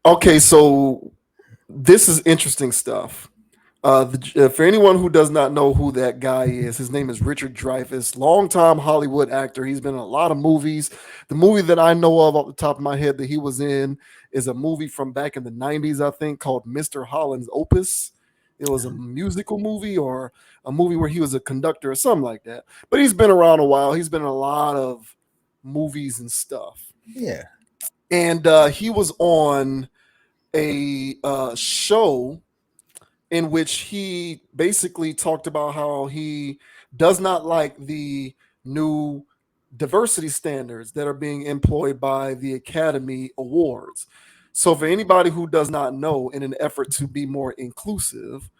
Okay, so this is interesting stuff. For anyone who does not know who that guy is, his name is Richard Dreyfuss, longtime Hollywood actor. He's been in a lot of movies. The movie that I know of off the top of my head that he was in is a movie from back in the 90s, I think, called Mr. Holland's Opus. It was a musical movie or a movie where he was a conductor or something like that. But he's been around a while. He's been in a lot of movies and stuff. Yeah. And he was on a show in which he basically talked about how he does not like the new diversity standards that are being employed by the Academy Awards. So, for anybody who does not know, in an effort to be more inclusive,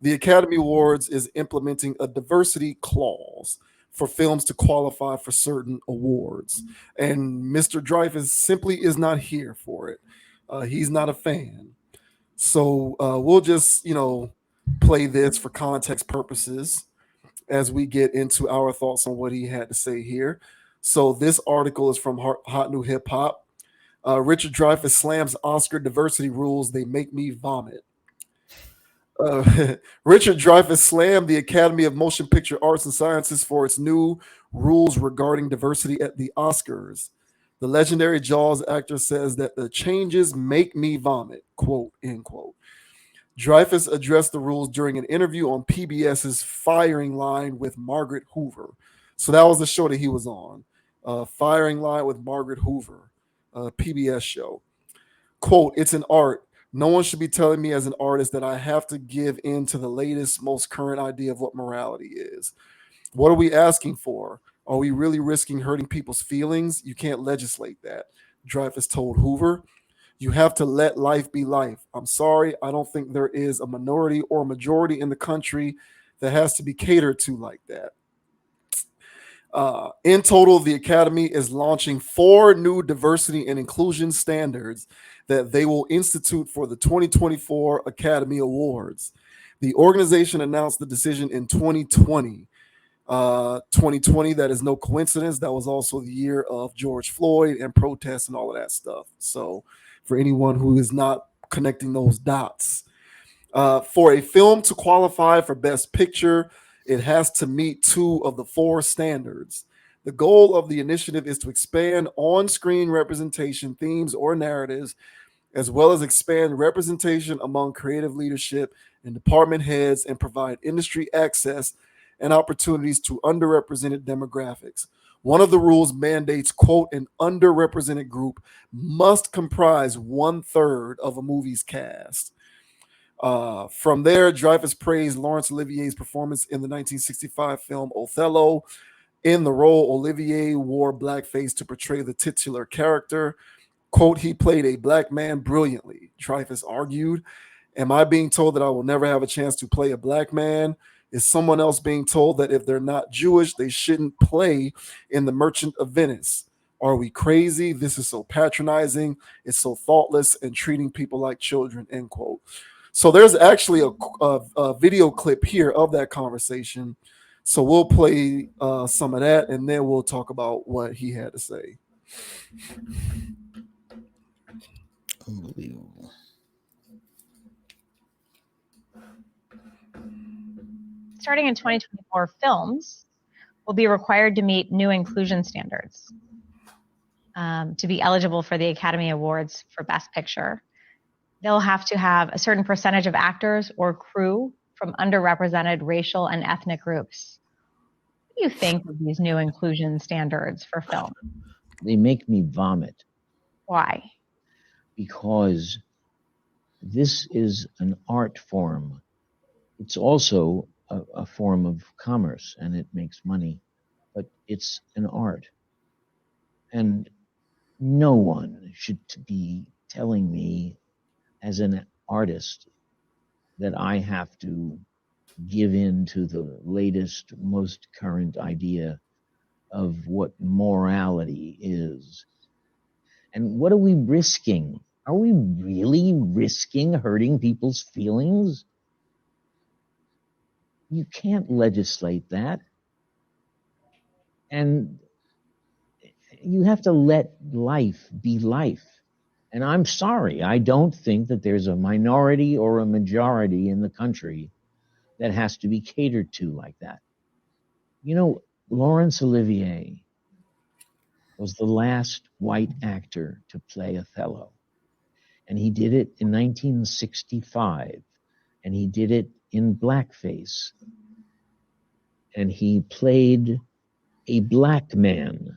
the Academy Awards is implementing a diversity clause for films to qualify for certain awards. And Mr. Dreyfuss simply is not here for it. He's not a fan. So we'll just, play this for context purposes as we get into our thoughts on what he had to say here. So this article is from Hot New Hip Hop. Richard Dreyfuss slams Oscar diversity rules. They make me vomit. Richard Dreyfuss slammed the Academy of Motion Picture Arts and Sciences for its new rules regarding diversity at the Oscars. The legendary Jaws actor says that the changes make me vomit, quote, end quote. Dreyfuss addressed the rules during an interview on PBS's Firing Line with Margaret Hoover. So that was the show that he was on. Firing Line with Margaret Hoover, PBS show. Quote, it's an art. No one should be telling me as an artist that I have to give in to the latest, most current idea of what morality is. What are we asking for? Are we really risking hurting people's feelings? You can't legislate that. Dreyfuss told Hoover. You have to let life be life. I'm sorry, I don't think there is a minority or a majority in the country that has to be catered to like that. In total, the Academy is launching 4 new diversity and inclusion standards that they will institute for the 2024 Academy Awards. The organization announced the decision in 2020. 2020, that is no coincidence. That was also the year of George Floyd and protests and all of that stuff. So, for anyone who is not connecting those dots, for a film to qualify for Best Picture, it has to meet 2 of the 4 standards. The goal of the initiative is to expand on screen representation, themes, or narratives, as well as expand representation among creative leadership and department heads and provide industry access and opportunities to underrepresented demographics. One of the rules mandates, quote, an underrepresented group must comprise 1/3 of a movie's cast. From there, Dreyfuss praised Laurence Olivier's performance in the 1965 film Othello. In the role, Olivier wore blackface to portray the titular character. Quote, he played a black man brilliantly, Dreyfuss argued. Am I being told that I will never have a chance to play a black man? Is someone else being told that if they're not Jewish, they shouldn't play in The Merchant of Venice? Are we crazy? This is so patronizing. It's so thoughtless and treating people like children, end quote. So there's actually a video clip here of that conversation. So we'll play some of that and then we'll talk about what he had to say. Unbelievable. Starting in 2024, films will be required to meet new inclusion standards to be eligible for the Academy Awards for Best Picture. They'll have to have a certain percentage of actors or crew from underrepresented racial and ethnic groups. What do you think of these new inclusion standards for film? They make me vomit. Why? Because this is an art form. It's also a form of commerce and it makes money, but it's an art. And no one should be telling me as an artist that I have to give in to the latest, most current idea of what morality is. And what are we risking? Are we really risking hurting people's feelings? You can't legislate that. And you have to let life be life. And I'm sorry, I don't think that there's a minority or a majority in the country that has to be catered to like that. You know, Laurence Olivier was the last white actor to play Othello. And he did it in 1965. And he did it in blackface. And he played a black man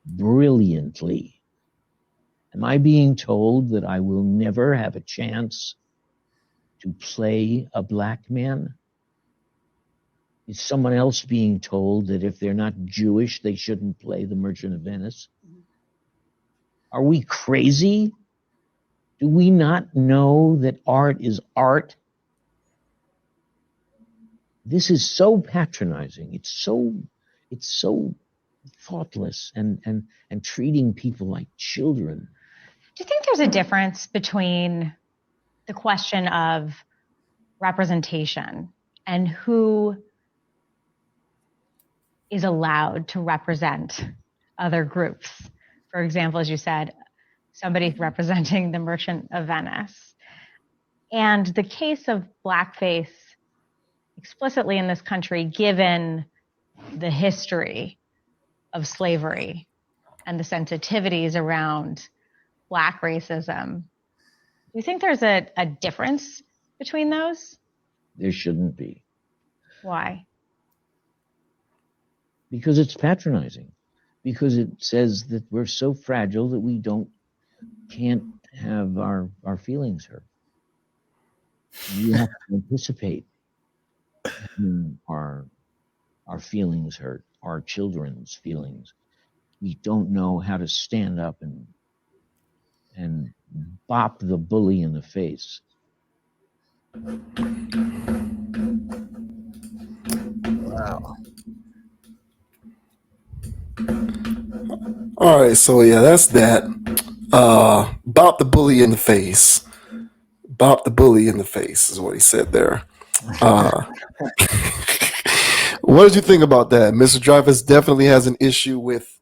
brilliantly. Am I being told that I will never have a chance to play a black man? Is someone else being told that if they're not Jewish, they shouldn't play The Merchant of Venice? Are we crazy? Do we not know that art is art? This is so patronizing. It's so thoughtless and treating people like children. Do you think there's a difference between the question of representation and who is allowed to represent other groups? For example, as you said, somebody representing the Merchant of Venice. And the case of blackface explicitly in this country, given the history of slavery and the sensitivities around Black racism. Do you think there's a difference between those? There shouldn't be. Why? Because it's patronizing. Because it says that we're so fragile that we can't have our feelings hurt. We have to anticipate our feelings hurt, our children's feelings. We don't know how to stand up and bop the bully in the face. Wow. All right, so yeah, that's that. Bop the bully in the face. Bop the bully in the face is what he said there. What did you think about that? Mr. Dreyfuss definitely has an issue with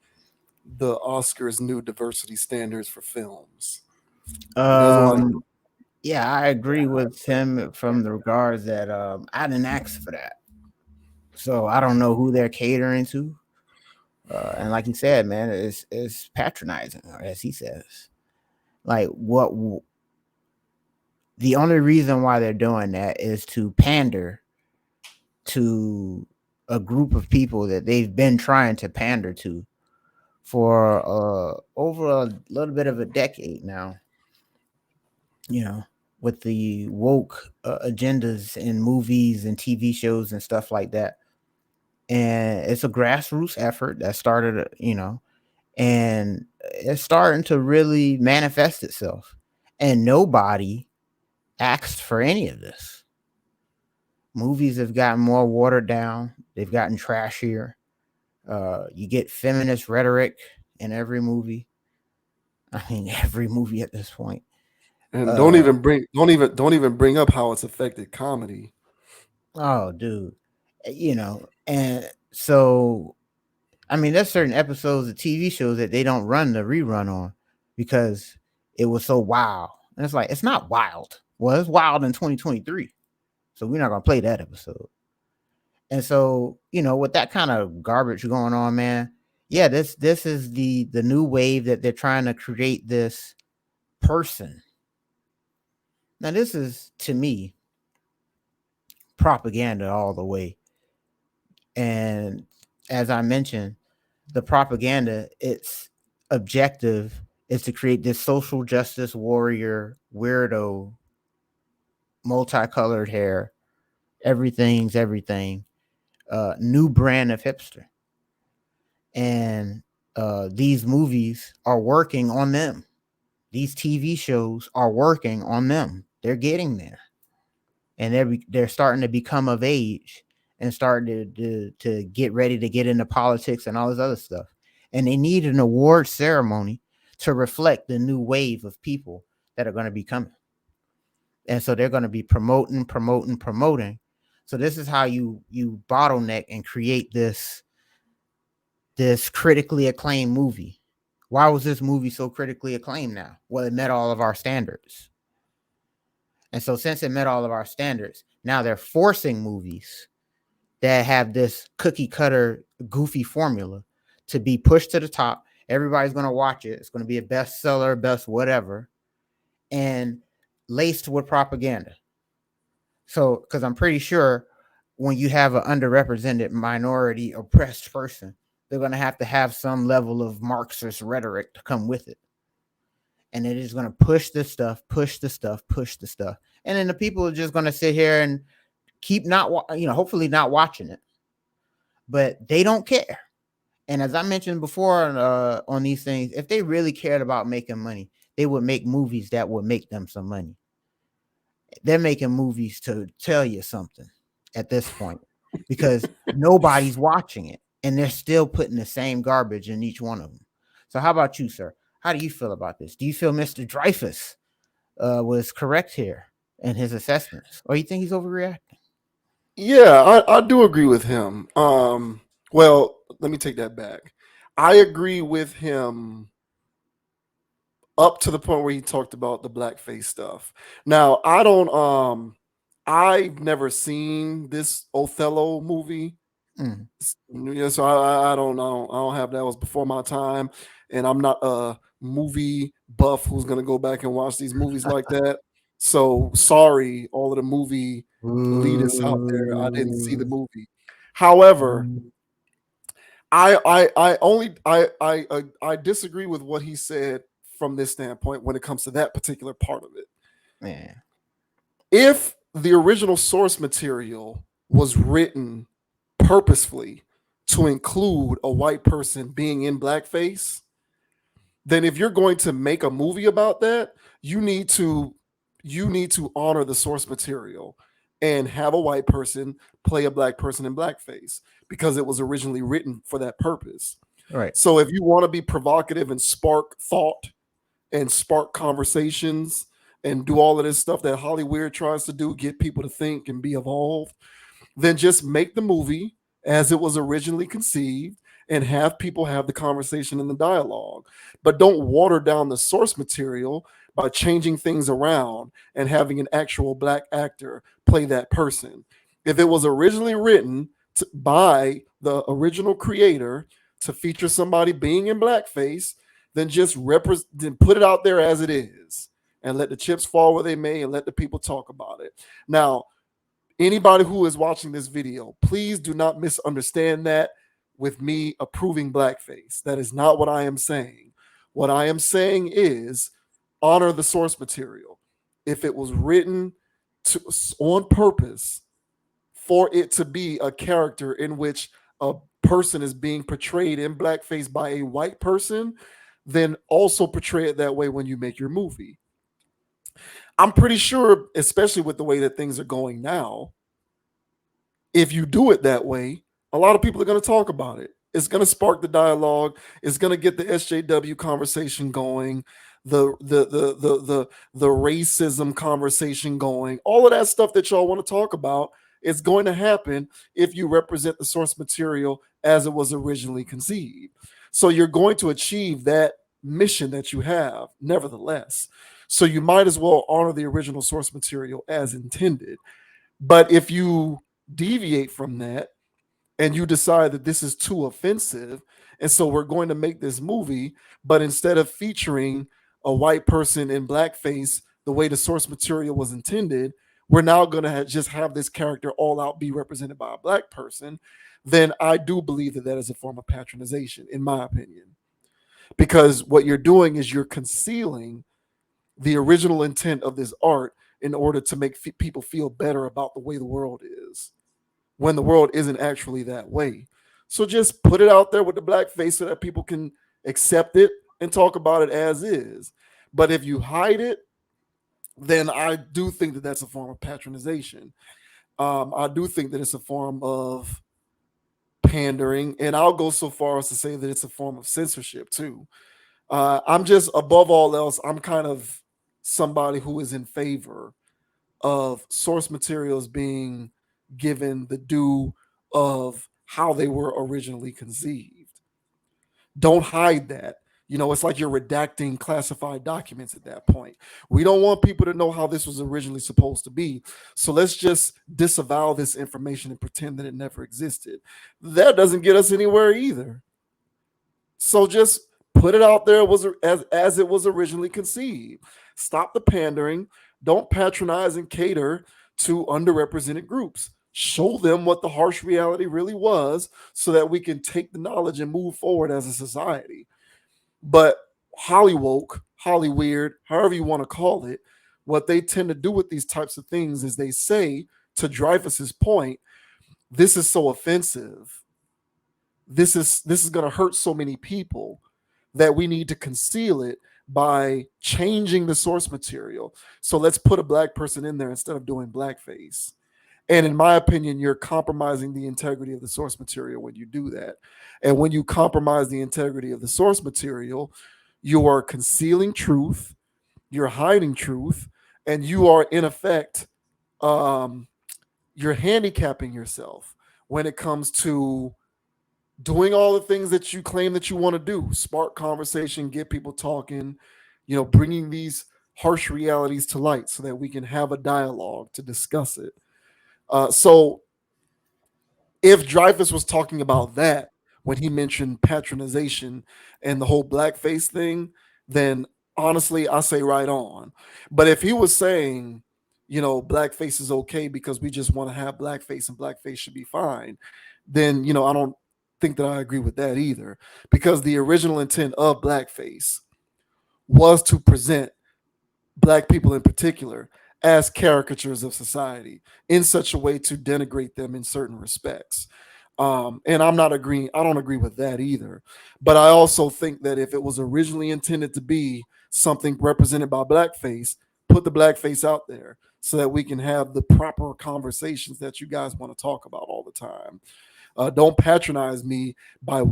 the Oscars' new diversity standards for films. Yeah, I agree with him from the regards that I didn't ask for that, so I don't know who they're catering to. And like he said, man, it's patronizing, as he says. Like the only reason why they're doing that is to pander to a group of people that they've been trying to pander to for over a little bit of a decade now. You know, with the woke agendas in movies and TV shows and stuff like that. And it's a grassroots effort that started, and it's starting to really manifest itself. And nobody asked for any of this. Movies have gotten more watered down. They've gotten trashier. You get feminist rhetoric in every movie. I mean, every movie at this point. And don't even bring up how it's affected comedy. Oh, dude. And so, I mean, there's certain episodes of TV shows that they don't run the rerun on because it was so wild. And it's like, it's not wild. Well, it's wild in 2023. So we're not going to play that episode. And so, with that kind of garbage going on, man, yeah, this is the new wave that they're trying to create this person. Now, this is, to me, propaganda all the way. And as I mentioned, the propaganda, its objective is to create this social justice warrior, weirdo, multicolored hair, everything's everything, new brand of hipster. And these movies are working on them. These TV shows are working on them. They're getting there. And they're starting to become of age and starting to get ready to get into politics and all this other stuff. And they need an award ceremony to reflect the new wave of people that are going to be coming. And so they're going to be promoting. So this is how you bottleneck and create this critically acclaimed movie Why was this movie so critically acclaimed now? Well, it met all of our standards. And so since it met all of our standards, now they're forcing movies that have this cookie cutter goofy formula to be pushed to the top. Everybody's going to watch it. It's going to be a bestseller, best whatever, and laced with propaganda. So, because I'm pretty sure when you have an underrepresented minority oppressed person, they're going to have some level of Marxist rhetoric to come with it. And it is going to push the stuff. And then the people are just going to sit here and keep hopefully not watching it. But they don't care. And as I mentioned before on these things, if they really cared about making money, they would make movies that would make them some money. They're making movies to tell you something at this point because nobody's watching it. And they're still putting the same garbage in each one of them. So how about you, sir? How do you feel about this? Do you feel Mr. Dreyfuss was correct here in his assessments? Or you think he's overreacting? Yeah, I do agree with him. Well, let me take that back. I agree with him up to the point where he talked about the blackface stuff. Now, I've never seen this Othello movie. Yeah, so I don't know. I don't have that. It was before my time, and I'm not a movie buff who's gonna go back and watch these movies like that. So sorry, all of the movie elitists out there. I didn't see the movie. However, I disagree with what he said from this standpoint when it comes to that particular part of it. Yeah. If the original source material was written purposefully to include a white person being in blackface, then if you're going to make a movie about that, you need to honor the source material and have a white person play a black person in blackface because it was originally written for that purpose. Right. So if you want to be provocative and spark thought and spark conversations and do all of this stuff that Hollywood tries to do, get people to think and be evolved, then just make the movie as it was originally conceived and have people have the conversation and the dialogue. But don't water down the source material by changing things around and having an actual black actor play that person. If it was originally written by the original creator to feature somebody being in blackface, then just put it out there as it is and let the chips fall where they may and let the people talk about it. Now, anybody who is watching this video, please do not misunderstand that with me approving blackface. That is not what I am saying. What I am saying is honor the source material. If it was written on purpose for it to be a character in which a person is being portrayed in blackface by a white person, then also portray it that way when you make your movie. I'm pretty sure, especially with the way that things are going now, if you do it that way, a lot of people are going to talk about it. It's going to spark the dialogue. It's going to get the SJW conversation going, the racism conversation going. All of that stuff that y'all want to talk about is going to happen if you represent the source material as it was originally conceived. So you're going to achieve that mission that you have, nevertheless. So you might as well honor the original source material as intended. But if you deviate from that and you decide that this is too offensive, and so we're going to make this movie, but instead of featuring a white person in blackface the way the source material was intended, we're now going to just have this character all out be represented by a black person, then I do believe that that is a form of patronization, in my opinion. Because what you're doing is you're concealing the original intent of this art in order to make people feel better about the way the world is, when the world isn't actually that way. So just put it out there with the blackface so that people can accept it and talk about it as is. But if you hide it, then I do think that that's a form of patronization. I do think that it's a form of pandering, and I'll go so far as to say that it's a form of censorship too. I'm just, above all else, I'm kind of somebody who is in favor of source materials being given the due of how they were originally conceived. Don't hide that. You know, it's like you're redacting classified documents at that point. We don't want people to know how this was originally supposed to be. So let's just disavow this information and pretend that it never existed. That doesn't get us anywhere either. So just put it out there as it was originally conceived. Stop the pandering. Don't patronize and cater to underrepresented groups. Show them what the harsh reality really was so that we can take the knowledge and move forward as a society. But Hollywoke, Hollyweird, however you want to call it, what they tend to do with these types of things is they say, to Dreyfuss's point, this is so offensive. This is going to hurt so many people that we need to conceal it by changing the source material. So let's put a black person in there instead of doing blackface. And in my opinion, you're compromising the integrity of the source material when you do that. And when you compromise the integrity of the source material, you are concealing truth, you're hiding truth, and you are in effect, you're handicapping yourself when it comes to doing all the things that you claim that you want to do. Spark conversation, get people talking, you know, bringing these harsh realities to light so that we can have a dialogue to discuss it. So if Dreyfuss was talking about that when he mentioned patronization and the whole blackface thing, then honestly, I say right on. But if he was saying, you know, blackface is okay because we just want to have blackface and blackface should be fine, then, you know, I don't think that I agree with that either, because the original intent of blackface was to present black people in particular as caricatures of society in such a way to denigrate them in certain respects. And I don't agree with that either. But I also think that if it was originally intended to be something represented by blackface, put the blackface out there so that we can have the proper conversations that you guys want to talk about all the time. Don't patronize me by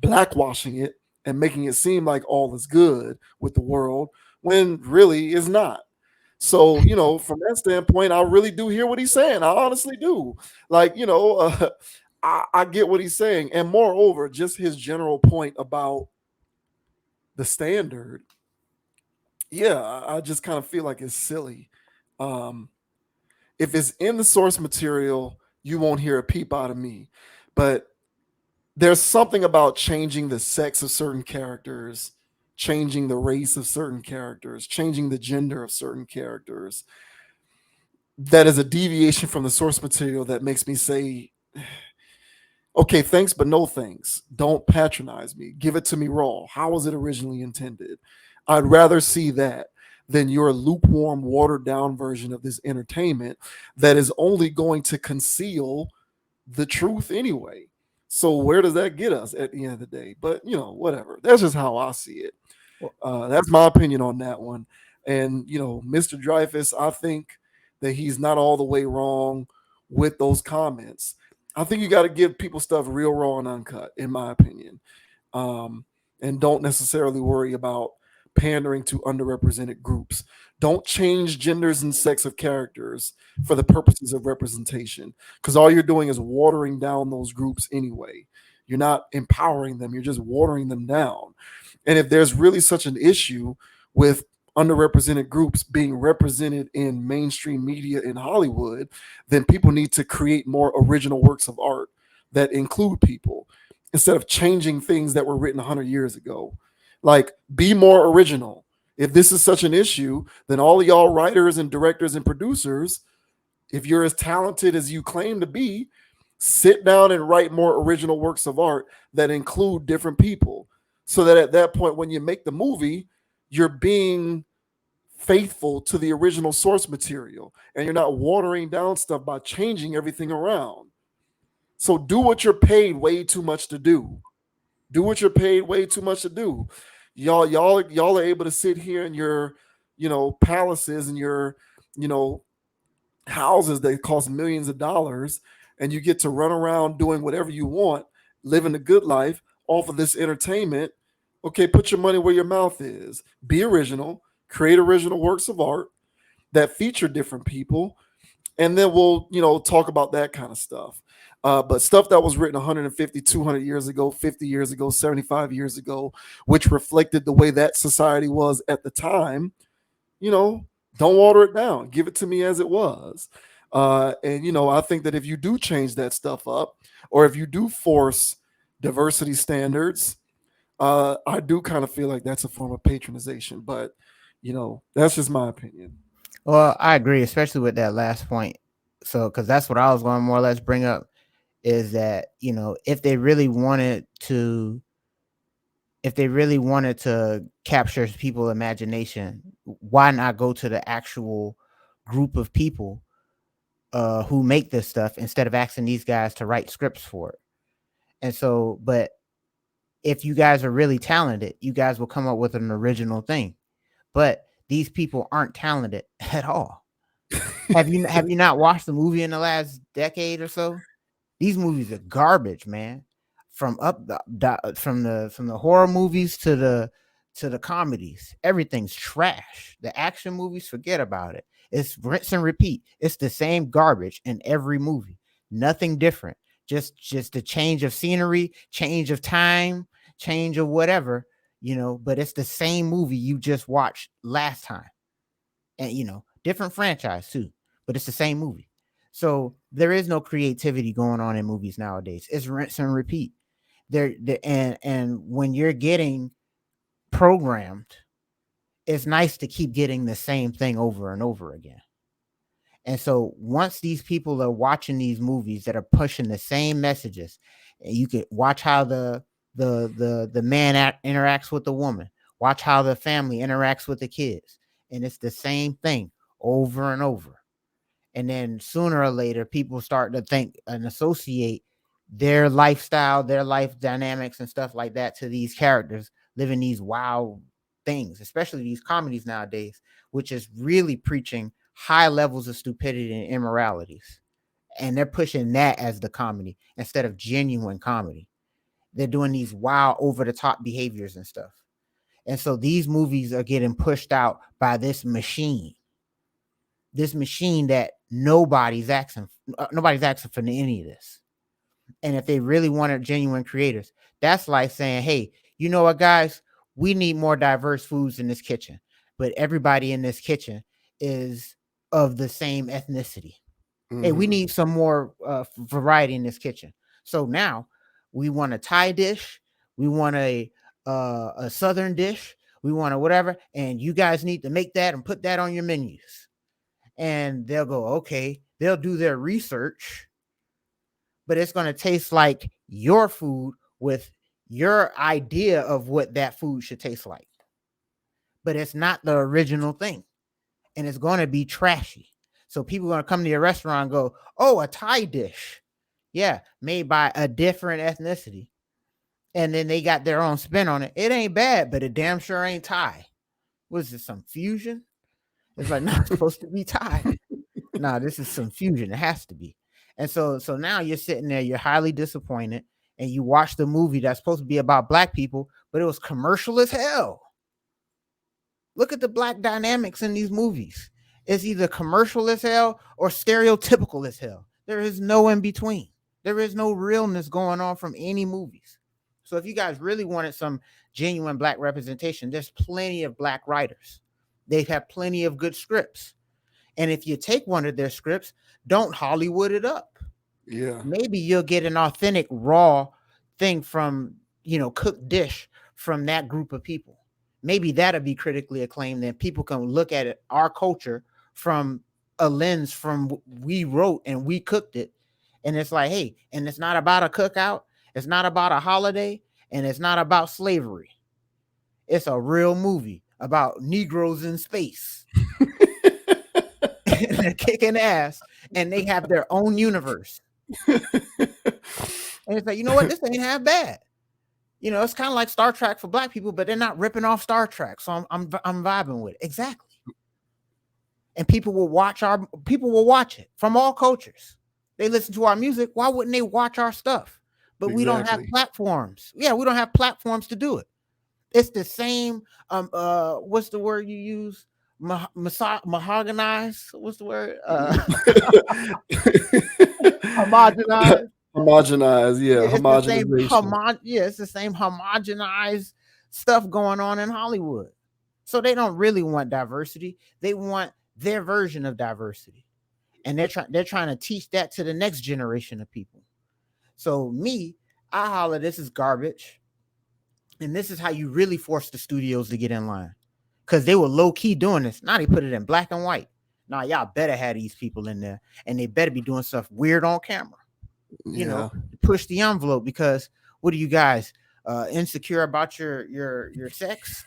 blackwashing it and making it seem like all is good with the world when really is not. So, you know, from that standpoint, I really do hear what he's saying. I honestly do. Like, you know, I get what he's saying. And moreover, just his general point about the standard. Yeah, I just kind of feel like it's silly. If it's in the source material, you won't hear a peep out of me. But there's something about changing the sex of certain characters, changing the race of certain characters, changing the gender of certain characters. That is a deviation from the source material that makes me say, okay, thanks, but no thanks. Don't patronize me. Give it to me raw. How was it originally intended? I'd rather see that than your lukewarm, watered down version of this entertainment that is only going to conceal the truth anyway. So where does that get us at the end of the day? But, you know, whatever. That's just how I see it. That's my opinion on that one. And, you know, Mr. Dreyfuss, I think that he's not all the way wrong with those comments. I think you got to give people stuff real raw and uncut, in my opinion. And don't necessarily worry about pandering to underrepresented groups. Don't change genders and sex of characters for the purposes of representation, because all you're doing is watering down those groups anyway. You're not empowering them. You're just watering them down. And if there's really such an issue with underrepresented groups being represented in mainstream media in Hollywood, then people need to create more original works of art that include people instead of changing things that were written 100 years ago. Like, be more original. If this is such an issue, then all of y'all writers and directors and producers, if you're as talented as you claim to be, sit down and write more original works of art that include different people, so that at that point, when you make the movie, you're being faithful to the original source material and you're not watering down stuff by changing everything around. So do what you're paid way too much to do. Do what you're paid way too much to do. Y'all are able to sit here in your, you know, palaces and your, you know, houses that cost millions of dollars, and you get to run around doing whatever you want, living a good life off of this entertainment. Okay, put your money where your mouth is. Be original, create original works of art that feature different people, and then we'll, you know, talk about that kind of stuff. But stuff that was written 150, 200 years ago, 50 years ago, 75 years ago, which reflected the way that society was at the time, don't water it down. Give it to me as it was. And I think that if you do change that stuff up, or if you do force diversity standards, I do kind of feel like that's a form of patronization. But, that's just my opinion. Well, I agree, especially with that last point. So, because that's what I was going to more or less bring up, is that if they really wanted to capture people's imagination, why not go to the actual group of people who make this stuff instead of asking these guys to write scripts for it? And so, but if you guys are really talented, you guys will come up with an original thing. But these people aren't talented at all. Have you not watched the movie in the last decade or so? These movies are garbage, man. From the horror movies to the comedies, everything's trash. The action movies, forget about it. It's rinse and repeat. It's the same garbage in every movie. Nothing different. Just a change of scenery, change of time, change of whatever, but it's the same movie you just watched last time. And different franchise too, but it's the same movie. So there is no creativity going on in movies nowadays. It's rinse and repeat. And when you're getting programmed, it's nice to keep getting the same thing over and over again. And so once these people are watching these movies that are pushing the same messages, you could watch how the man interacts with the woman, watch how the family interacts with the kids, and it's the same thing over and over. And then sooner or later, people start to think and associate their lifestyle, their life dynamics and stuff like that to these characters living these wild things, especially these comedies nowadays, which is really preaching high levels of stupidity and immoralities. And they're pushing that as the comedy instead of genuine comedy. They're doing these wild, over-the-top behaviors and stuff. And so these movies are getting pushed out by this machine that nobody's asking for any of this. And if they really wanted genuine creators, that's like saying, hey, you know what, guys, we need more diverse foods in this kitchen, but everybody in this kitchen is of the same ethnicity. Mm-hmm. Hey, we need some more variety in this kitchen. So now we want a Thai dish, we want a Southern dish, we want a whatever, and you guys need to make that and put that on your menus. And they'll go, okay, they'll do their research, but it's going to taste like your food with your idea of what that food should taste like. But it's not the original thing. And it's going to be trashy. So people are going to come to your restaurant and go, oh, a Thai dish. Yeah, made by a different ethnicity. And then they got their own spin on it. It ain't bad, but it damn sure ain't Thai. What is this, some fusion? It's like, no, it's supposed to be Thai. No, this is some fusion. It has to be. And so now you're sitting there, you're highly disappointed, and you watch the movie that's supposed to be about black people, but it was commercial as hell. Look at the black dynamics in these movies. It's either commercial as hell or stereotypical as hell. There is no in between. There is no realness going on from any movies. So if you guys really wanted some genuine black representation, there's plenty of black writers. They have plenty of good scripts. And if you take one of their scripts, don't Hollywood it up. Yeah. Maybe you'll get an authentic, raw thing from, cooked dish from that group of people. Maybe that'll be critically acclaimed. Then people can look at it, our culture, from a lens from we wrote and we cooked it. And it's like, hey, and it's not about a cookout. It's not about a holiday. And it's not about slavery. It's a real movie about Negroes in space. And they're kicking ass. And they have their own universe. And it's like, you know what? This ain't half bad. It's kind of like Star Trek for black people, but they're not ripping off Star Trek. So I'm vibing with it. Exactly. And people will watch it from all cultures. They listen to our music. Why wouldn't they watch our stuff? But we don't have platforms. Yeah, we don't have platforms to do it. It's the same. What's the word you use? Mahoganize. What's the word? Homogenized. Homogenize, yeah, It's the same homogenization. it's the same homogenized stuff going on in Hollywood. So they don't really want diversity. They want their version of diversity. And they're trying to teach that to the next generation of people. So I holler, this is garbage. And this is how you really force the studios to get in line. Because they were low-key doing this. Now they put it in black and white. Now y'all better have these people in there. And they better be doing stuff weird on camera. You know, push the envelope, because what are you guys insecure about your sex?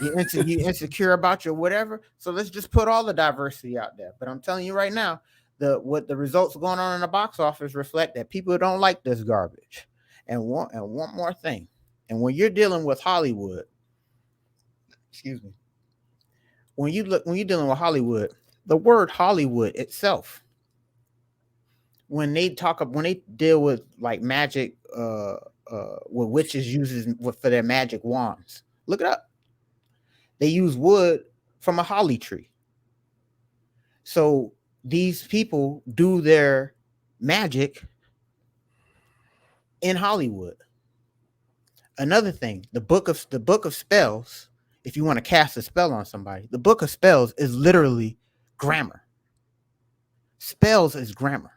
You insecure about your whatever. So let's just put all the diversity out there. But I'm telling you right now, what the results going on in the box office reflect that people don't like this garbage. And one more thing. And when you're dealing with Hollywood, excuse me, when you're dealing with Hollywood, the word Hollywood itself, when they deal with like magic, what witches uses for their magic wands, look it up. They use wood from a holly tree. So these people do their magic in Hollywood. Another thing, the book of spells, if you want to cast a spell on somebody, the book of spells is literally grammar. Spells is grammar.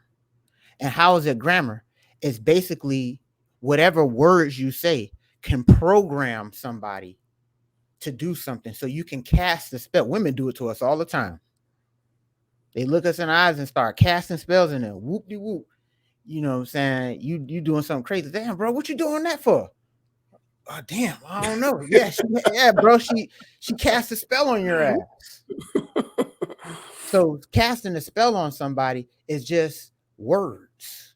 And how is it grammar? It's basically whatever words you say can program somebody to do something, so you can cast the spell. Women do it to us all the time. They look us in the eyes and start casting spells, and then whoop-de-whoop. You know what I'm saying? You doing something crazy. Damn, bro, what you doing that for? Oh, damn, I don't know. Yeah, bro, she cast a spell on your ass. So casting a spell on somebody is just words.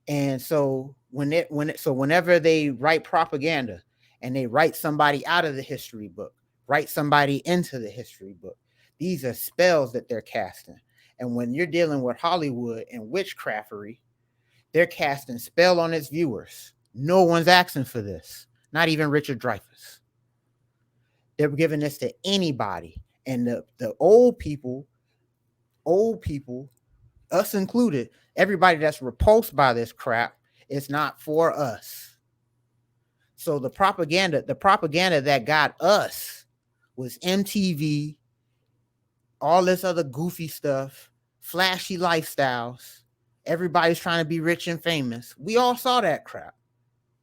And so whenever they write propaganda and they write somebody out of the history book, write somebody into the history book, these are spells that they're casting. And when you're dealing with Hollywood and witchcraftery, they're casting spell on its viewers. No one's asking for this. Not even Richard Dreyfuss. They're giving this to anybody. And the old people, us included, everybody that's repulsed by this crap, is not for us. So the propaganda that got us was MTV, all this other goofy stuff, flashy lifestyles. Everybody's trying to be rich and famous. We all saw that crap.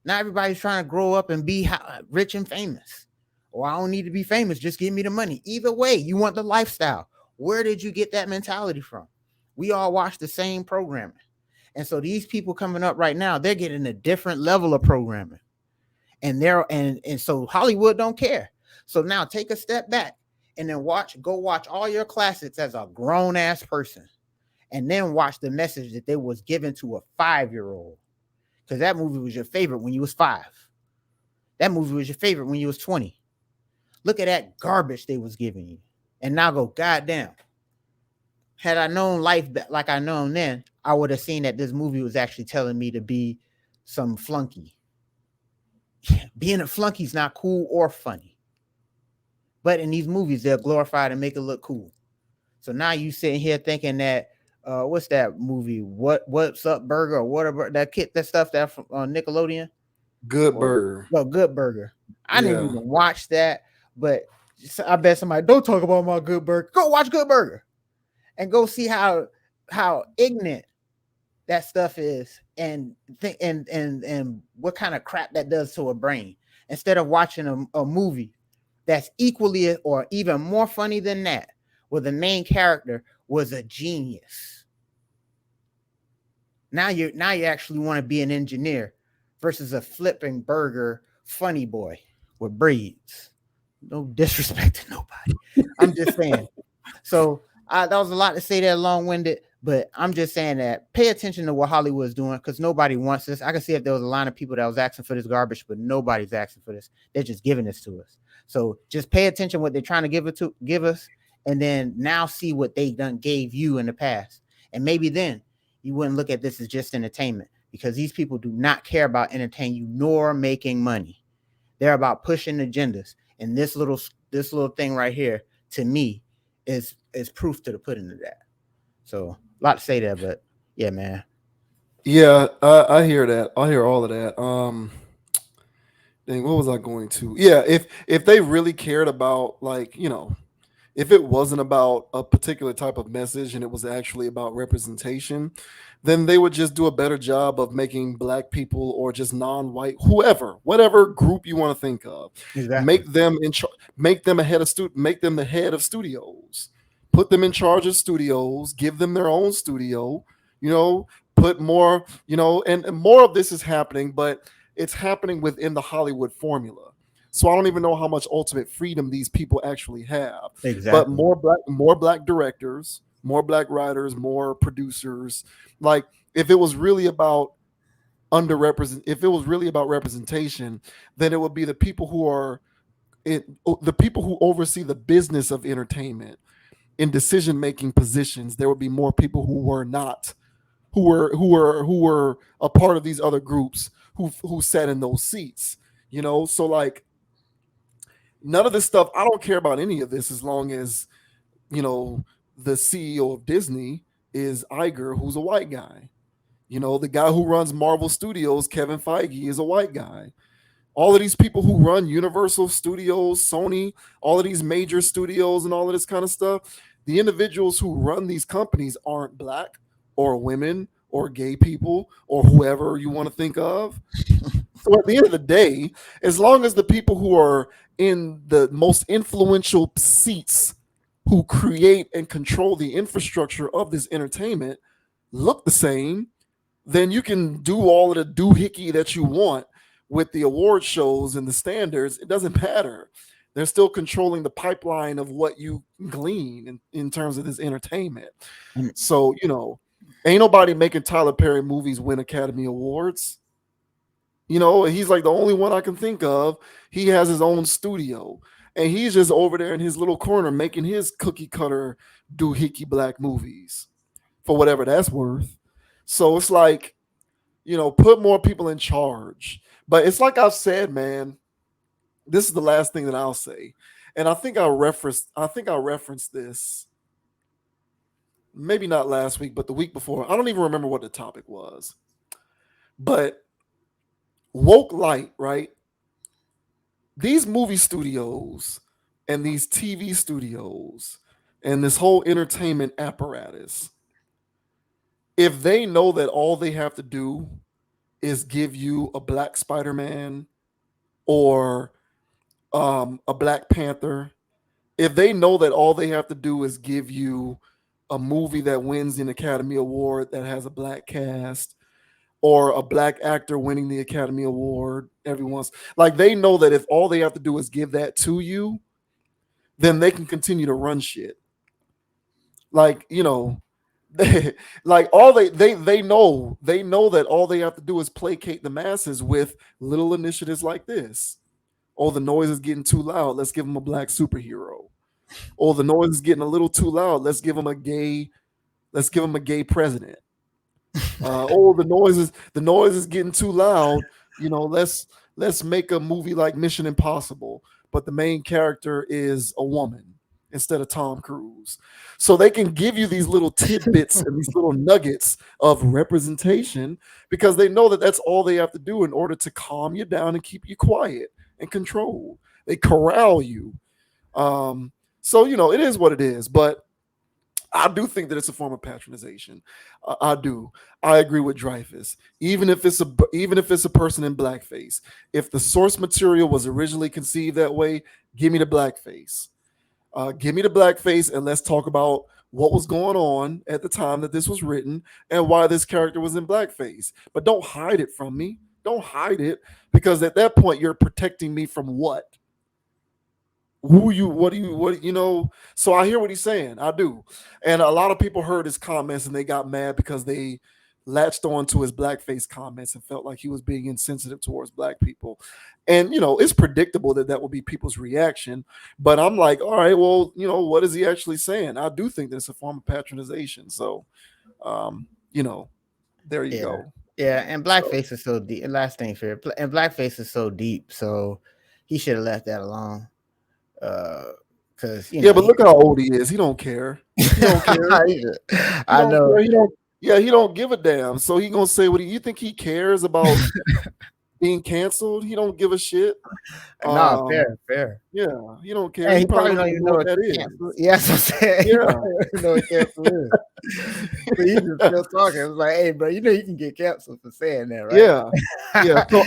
Now everybody's trying to grow up and be rich and famous. Or I don't need to be famous, just give me the money. Either way, you want the lifestyle. Where did you get that mentality from? We all watch the same programming. And so these people coming up right now, they're getting a different level of programming. And so Hollywood don't care. So now take a step back and then go watch all your classics as a grown-ass person. And then watch the message that they was given to a 5-year-old. Because that movie was your favorite when you was 5. That movie was your favorite when you was 20. Look at that garbage they was giving you. And now go, goddamn. Had I known life like I known then, I would have seen that this movie was actually telling me to be some flunky. Being a flunky is not cool or funny. But in these movies, they'll glorify it and make it look cool. So now you sitting here thinking that, what's that movie? What's Up Burger or whatever, that stuff that from Nickelodeon? Good Burger. Well, Good Burger. I didn't even watch that, but I bet somebody, don't talk about my Good Burger. Go watch Good Burger and go see how ignorant that stuff is and what kind of crap that does to a brain. Instead of watching a movie that's equally or even more funny than that, where the main character was a genius. Now you actually want to be an engineer versus a flipping burger funny boy with braids. No disrespect to nobody. I'm just saying. So that was a lot to say there, long-winded, but I'm just saying that pay attention to what Hollywood is doing, because nobody wants this. I can see if there was a line of people that was asking for this garbage, but nobody's asking for this. They're just giving this to us. So just pay attention what they're trying to give us, and then now see what they done gave you in the past. And maybe then you wouldn't look at this as just entertainment, because these people do not care about entertaining you nor making money. They're about pushing agendas. And this little thing right here, to me, is proof to the pudding of that. So a lot to say there, but yeah, man. Yeah, I hear that. I hear all of that. Dang, what was I going to? Yeah, if they really cared about, like, if it wasn't about a particular type of message and it was actually about representation, then they would just do a better job of making black people or just non-white, whoever, whatever group you want to think of, Exactly. make them make them the head of studios, put them in charge of studios, give them their own studio, you know, put more, and more of this is happening, but it's happening within the Hollywood formula. So I don't even know how much ultimate freedom these people actually have. But Exactly. more black directors, more black writers, more producers. Like, if it was really about if it was really about representation, then it would be the people who are the people who oversee the business of entertainment in decision making positions. There would be more people who were not who were a part of these other groups who sat in those seats. So like, none of this stuff, I don't care about any of this as long as, you know, the CEO of Disney is Iger, who's a white guy. The guy who runs Marvel Studios, Kevin Feige, is a white guy. All of these people who run Universal Studios, Sony, all of these major studios and all of this kind of stuff, the individuals who run these companies aren't black or women or gay people or whoever you want to think of. So at the end of the day, as long as the people who are in the most influential seats who create and control the infrastructure of this entertainment look the same, then you can do all of the doohickey that you want with the award shows and the standards. It doesn't matter. They're still controlling the pipeline of what you glean in terms of this entertainment. And So, ain't nobody making Tyler Perry movies win Academy Awards. He's like the only one I can think of. He has his own studio, and he's just over there in his little corner making his cookie cutter doohickey black movies for whatever that's worth. So it's like, put more people in charge. But it's like I've said, man, this is the last thing that I'll say. And I think I referenced this maybe not last week, but the week before. I don't even remember what the topic was. But woke light, right? These movie studios and these TV studios and this whole entertainment apparatus, if they know that all they have to do is give you a black Spider-Man or a Black Panther, if they know that all they have to do is give you a movie that wins an Academy Award that has a black cast or a black actor winning the Academy Award every once, like, they know that if all they have to do is give that to you, then they can continue to run shit. Like, like, all they know that all they have to do is placate the masses with little initiatives like this. Oh, the noise is getting too loud, let's give them a black superhero. Oh, the noise is getting a little too loud, let's give them a gay president. Oh, the noise is getting too loud, let's make a movie like Mission Impossible, but the main character is a woman instead of Tom Cruise. So they can give you these little tidbits and these little nuggets of representation because they know that that's all they have to do in order to calm you down and keep you quiet and controlled. They corral you. So it is what it is, but I do think that it's a form of patronization. I do. I agree with Dreyfuss. Even if it's a person in blackface, if the source material was originally conceived that way, give me the blackface. Give me the blackface, and let's talk about what was going on at the time that this was written and why this character was in blackface. But don't hide it from me. Don't hide it, because at that point you're protecting me from what? So I hear what he's saying. I do. And a lot of people heard his comments and they got mad because they latched on to his blackface comments and felt like he was being insensitive towards black people. And it's predictable that that would be people's reaction, but I'm like, all right, well, what is he actually saying? I do think that it's a form of patronization. So you know there you yeah, go. yeah, and So blackface is so deep. Last thing for and blackface is so deep, so he should have left that alone. Because yeah, but look how old he is. He don't care. He don't care. I know. He don't Yeah, he don't give a damn. So he gonna say what you think he cares about being canceled? He don't give a shit. No, Um, fair. yeah, he don't care. And He he probably probably don't don't even even know know what what that is. cancel. Yes, I'm saying. He Yeah. probably don't even know what cancel is. But he's just still talking. It's like, hey, bro, you know you can get canceled for saying that, right? Yeah. So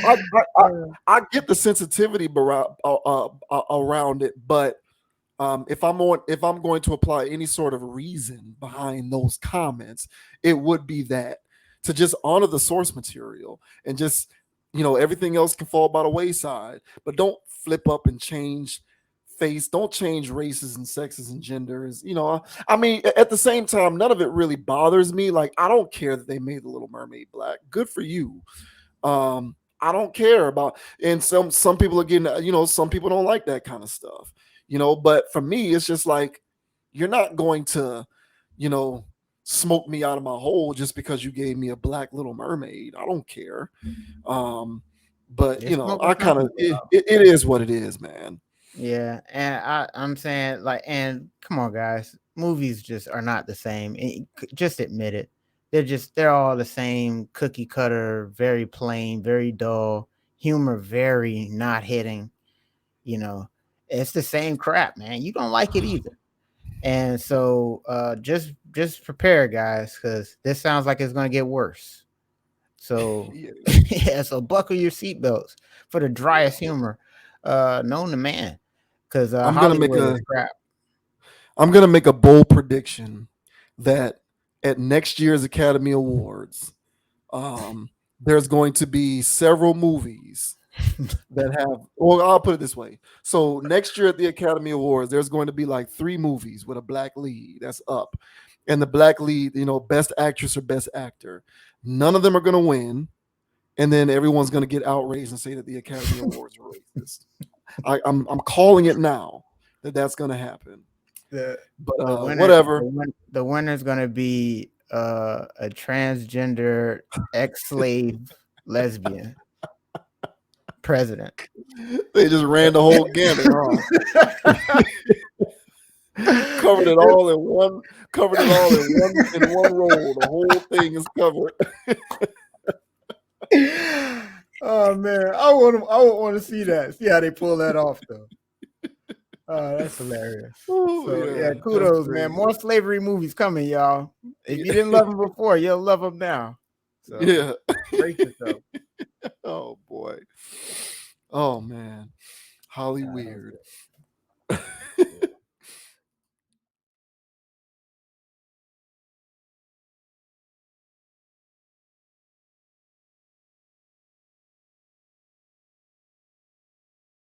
I get the sensitivity around it, but if I'm going to apply any sort of reason behind those comments, it would be that to just honor the source material and just everything else can fall by the wayside, but don't flip up and change don't change races and sexes and genders. I mean, at the same time, none of it really bothers me. Like, I don't care that they made the Little Mermaid black. Good for you. I don't care about, and some people are getting, some people don't like that kind of stuff, but for me, it's just like, you're not going to, smoke me out of my hole just because you gave me a black Little Mermaid. I don't care. But Just I kind of, it is what it is, man. Yeah, and I'm saying, like, and come on, guys, movies just are not the same. Just admit it. They're all the same, cookie cutter, very plain, very dull, humor very not hitting. It's the same crap, man. You don't like it either. And so just prepare, guys, because this sounds like it's gonna get worse. So yeah, so buckle your seatbelts for the driest humor known to man. Because I'm Hollywood is crap. I'm gonna make a bold prediction that at next year's Academy Awards, there's going to be several movies that have. Well, I'll put it this way. So next year at the Academy Awards, there's going to be like 3 movies with a black lead that's up, and the black lead, best actress or best actor. None of them are going to win, and then everyone's going to get outraged and say that the Academy Awards are racist. I'm calling it now that's going to happen. The But whatever. The winner's gonna be a transgender ex-slave lesbian president. They just ran the whole gamut, huh? Covered it all in one role. The whole thing is covered. Oh man, I would want to see that. See how they pull that off, though. Oh, that's hilarious. Oh, so yeah, kudos, man. More slavery movies coming, y'all. If you didn't love them before, you'll love them now. So yeah, brace yourself. Oh boy. Oh man, Holly weird.